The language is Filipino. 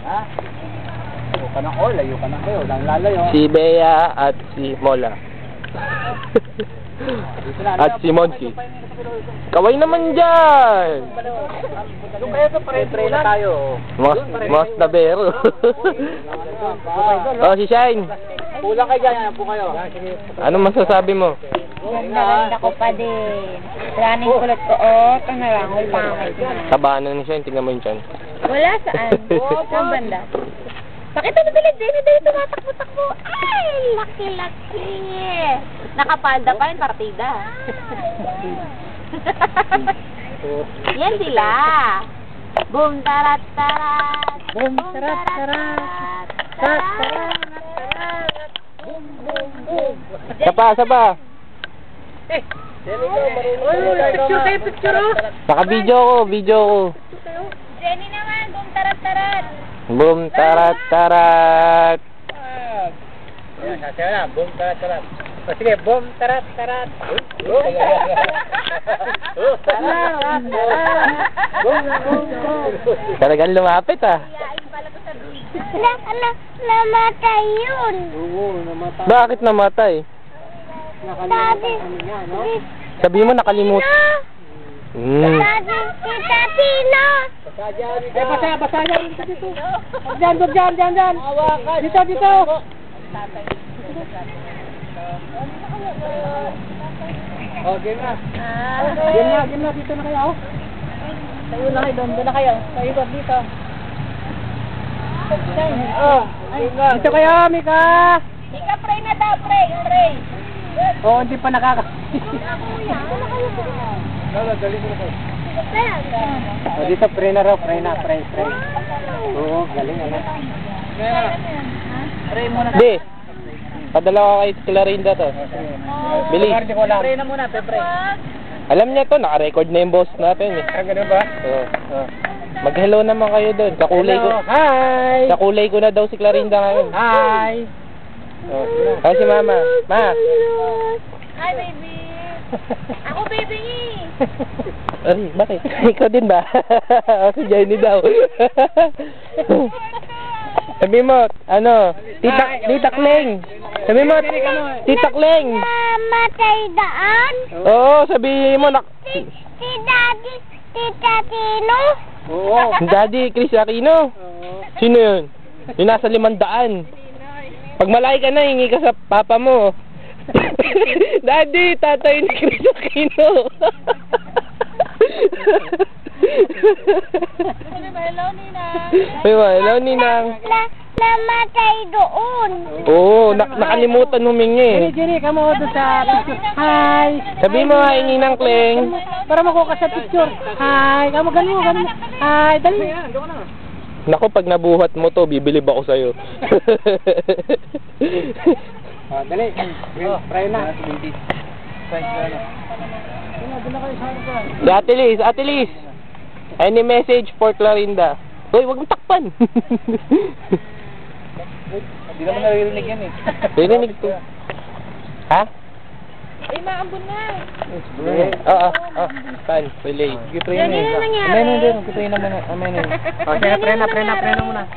Ha? Layo ka na, layo ka na kayo. Lalayo. Si Bea at si Mola. At si Monsi. Kaway naman dyan! Doon kayo sa pare-pare na tayo. Mas tabero. Oh, si Shine. Kulang kayo dyan, yan po kayo. Ano masasabi mo? Ganda ko pa din. Running kulot ko, oh, ito na lang, may pangit na. Tabahan na ni Shine, tingnan mo yung Shine. Wala saan? Saan banda? Bakit ano bilit? Dahil tumatakbo-takbo. Ay, laki-laki. Nakapalda pa rin, partida. Yan sila. Boom, tarat, tarat. Boom, tarat, tarat. Tarat, boom, boom, boom. Sapa. Picture kayo, picture. Naka-video ko. Jenny naman, boom, tarat, tarat. Boom, tarat. Ayan, sasaya na. Boom, tarat, tarat. Sige, boom, tarat, tarat. Boom, tarat, boom. Talagang lumapit ah. Namatay yun. Oo, namatay. Bakit namatay? Daddy, Sabi mo nakalimutan. Daddy, Tita Tino. Basa dyan dito. Dyan. Dito. Oh, game na. Game na. Dito na kayo. Tayo na kayo, doon na kayo. Tayo dito. Dito kayo, Mika. Mika, pray na daw, pray. Oh, hindi pa nakaka. Dali mo na kayo. Oh, dito, pray na raw, pray. Oo, galing ano. Pray muna. Di. Padala ko kay Clarinda to. Bilis. Pray na muna, pray. Alam niya to, naka-record na yung boss natin eh. Ganun ba? Oo. Mag-hello naman kayo doon. Kakulay ko. Hi! Kakulay ko na daw si Clarinda ngayon. Hi! Oh. Ay, si Mama. Ma. Hi, baby. Ako, baby. Ay, bakit? Ikaw din ba? O, si Jenny daw. Sabi mo, Tita Kleng. Sabi mo, Tita Kleng. Namatay daan? Oo, sabi mo, Si Daddy, Tita Tino. Oo. Daddy, Chris Aquino. Sino yun? Yung nasa 500. Pag malaki ka na, hingi ka sa papa mo. Daddy, tatay ni Chris Aquino. Hello, Ninang. Namatay doon. Oo, nakalimutan humingi. Jenny, kamo doon sa picture. Hi! Sabi mo, hingi ng Kleng. Para makuha ka sa picture. Hi! Kamo, ganun. Hi! Dali! Naku, pag nabuhat mo to, bibilib ako sa'yo. Dali. Pray na. Ate Liz. Any message for Clarinda? Hoy, wag mo takpan. Hindi naman naririnig yan eh. Narinig ko. Ha? Ay, maambon na. Oo. Saan? Relay. Pray na. Amen na din. Pray na muna. Amen na. Okay, pray na muna.